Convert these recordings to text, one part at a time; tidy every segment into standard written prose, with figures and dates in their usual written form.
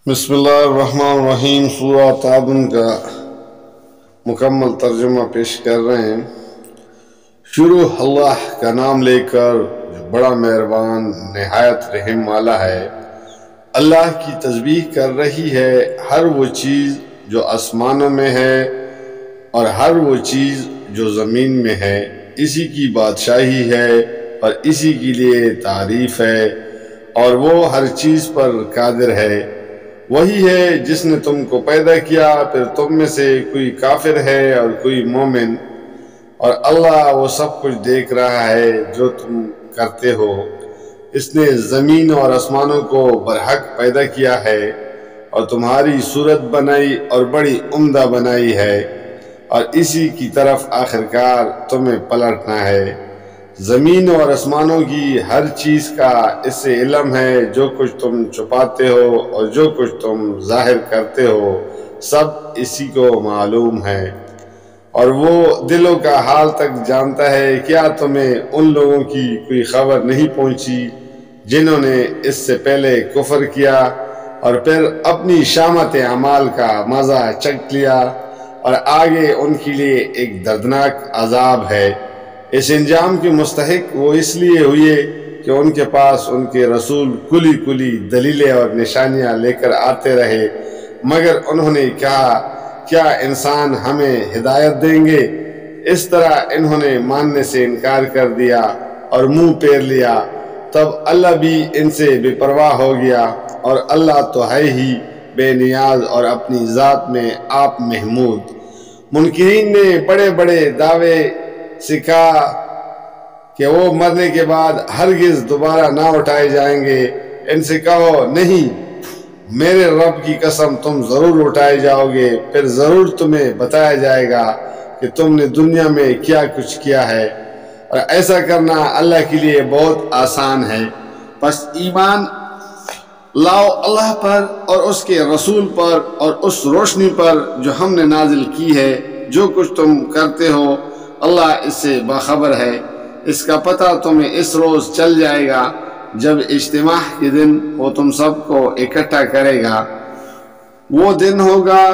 بسم اللہ الرحمن الرحیم۔ سورہ تعاون کا مکمل ترجمہ پیش کر رہے ہیں۔ شروع اللہ کا نام لے کر جو بڑا مہربان نہایت رحم والا ہے۔ اللہ کی تسبیح کر رہی ہے ہر وہ چیز جو آسمانوں میں ہے اور ہر وہ چیز جو زمین میں ہے۔ اسی کی بادشاہی ہے اور اسی کے لیے تعریف ہے، اور وہ ہر چیز پر قادر ہے۔ وہی ہے جس نے تم کو پیدا کیا، پھر تم میں سے کوئی کافر ہے اور کوئی مومن، اور اللہ وہ سب کچھ دیکھ رہا ہے جو تم کرتے ہو۔ اس نے زمین اور آسمانوں کو برحق پیدا کیا ہے اور تمہاری صورت بنائی اور بڑی عمدہ بنائی ہے، اور اسی کی طرف آخرکار تمہیں پلٹنا ہے۔ زمین اور آسمانوں کی ہر چیز کا اس سے علم ہے، جو کچھ تم چھپاتے ہو اور جو کچھ تم ظاہر کرتے ہو سب اسی کو معلوم ہے۔ اور وہ دلوں کا حال تک جانتا ہے۔ کیا تمہیں ان لوگوں کی کوئی خبر نہیں پہنچی جنہوں نے اس سے پہلے کفر کیا اور پھر اپنی شامت اعمال کا مزہ چکھ لیا، اور آگے ان کے لیے ایک دردناک عذاب ہے۔ اس انجام کے مستحق وہ اس لیے ہوئے کہ ان کے پاس ان کے رسول کلی دلیلیں اور نشانیاں لے کر آتے رہے، مگر انہوں نے کہا کیا انسان ہمیں ہدایت دیں گے؟ اس طرح انہوں نے ماننے سے انکار کر دیا اور منہ پھیر لیا۔ تب اللہ بھی ان سے بے پرواہ ہو گیا، اور اللہ تو ہے ہی بے نیاز اور اپنی ذات میں آپ محمود۔ منکرین نے بڑے بڑے دعوے سے کہا کہ وہ مرنے کے بعد ہرگز دوبارہ نہ اٹھائے جائیں گے۔ ان سے کہو نہیں، میرے رب کی قسم تم ضرور اٹھائے جاؤ گے، پھر ضرور تمہیں بتایا جائے گا کہ تم نے دنیا میں کیا کچھ کیا ہے، اور ایسا کرنا اللہ کے لیے بہت آسان ہے۔ بس ایمان لاؤ اللہ پر اور اس کے رسول پر اور اس روشنی پر جو ہم نے نازل کی ہے۔ جو کچھ تم کرتے ہو اللہ اس سے باخبر ہے۔ اس کا پتہ تمہیں اس روز چل جائے گا جب اجتماع کے دن وہ تم سب کو اکٹھا کرے گا۔ وہ دن ہوگا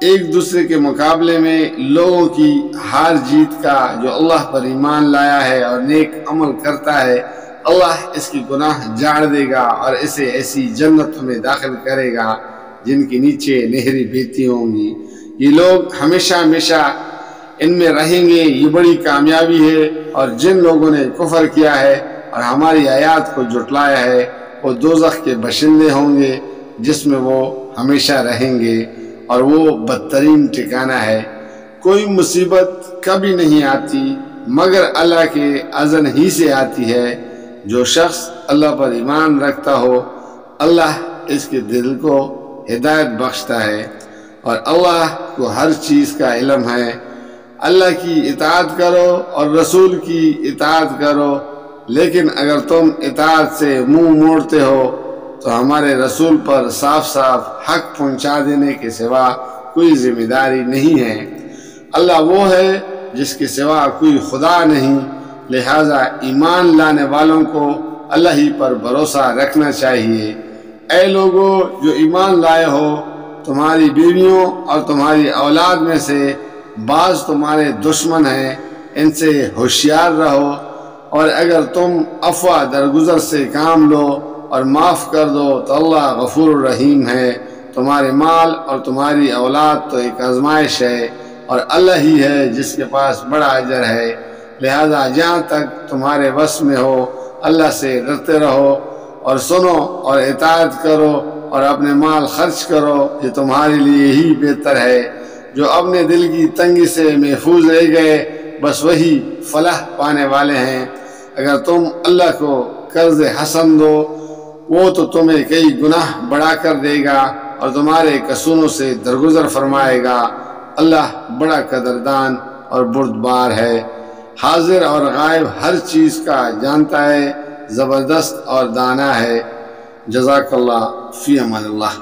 ایک دوسرے کے مقابلے میں لوگوں کی ہار جیت کا۔ جو اللہ پر ایمان لایا ہے اور نیک عمل کرتا ہے، اللہ اس کی گناہ جھاڑ دے گا اور اسے ایسی جنتوں میں داخل کرے گا جن کے نیچے نہریں بہتی ہوں گی۔ یہ لوگ ہمیشہ ہمیشہ ان میں رہیں گے، یہ بڑی کامیابی ہے۔ اور جن لوگوں نے کفر کیا ہے اور ہماری آیات کو جھٹلایا ہے، وہ دوزخ کے باشندے ہوں گے جس میں وہ ہمیشہ رہیں گے، اور وہ بدترین ٹھکانہ ہے۔ کوئی مصیبت کبھی نہیں آتی مگر اللہ کے اذن ہی سے آتی ہے۔ جو شخص اللہ پر ایمان رکھتا ہو اللہ اس کے دل کو ہدایت بخشتا ہے، اور اللہ کو ہر چیز کا علم ہے۔ اللہ کی اطاعت کرو اور رسول کی اطاعت کرو، لیکن اگر تم اطاعت سے منہ موڑتے ہو تو ہمارے رسول پر صاف صاف حق پہنچا دینے کے سوا کوئی ذمہ داری نہیں ہے۔ اللہ وہ ہے جس کے سوا کوئی خدا نہیں، لہذا ایمان لانے والوں کو اللہ ہی پر بھروسہ رکھنا چاہیے۔ اے لوگو جو ایمان لائے ہو، تمہاری بیویوں اور تمہاری اولاد میں سے بعض تمہارے دشمن ہیں، ان سے ہوشیار رہو، اور اگر تم عفو درگزر سے کام لو اور معاف کر دو تو اللہ غفور الرحیم ہے۔ تمہارے مال اور تمہاری اولاد تو ایک آزمائش ہے، اور اللہ ہی ہے جس کے پاس بڑا اجر ہے۔ لہذا جہاں تک تمہارے وس میں ہو اللہ سے ڈرتے رہو، اور سنو اور اطاعت کرو اور اپنے مال خرچ کرو، یہ تمہارے لیے ہی بہتر ہے۔ جو اپنے دل کی تنگی سے محفوظ رہ گئے بس وہی فلاح پانے والے ہیں۔ اگر تم اللہ کو قرض حسن دو وہ تو تمہیں کئی گناہ بڑھا کر دے گا اور تمہارے قصوروں سے درگزر فرمائے گا۔ اللہ بڑا قدردان اور بردبار ہے، حاضر اور غائب ہر چیز کا جانتا ہے، زبردست اور دانا ہے۔ جزاک اللہ، فی امان اللہ۔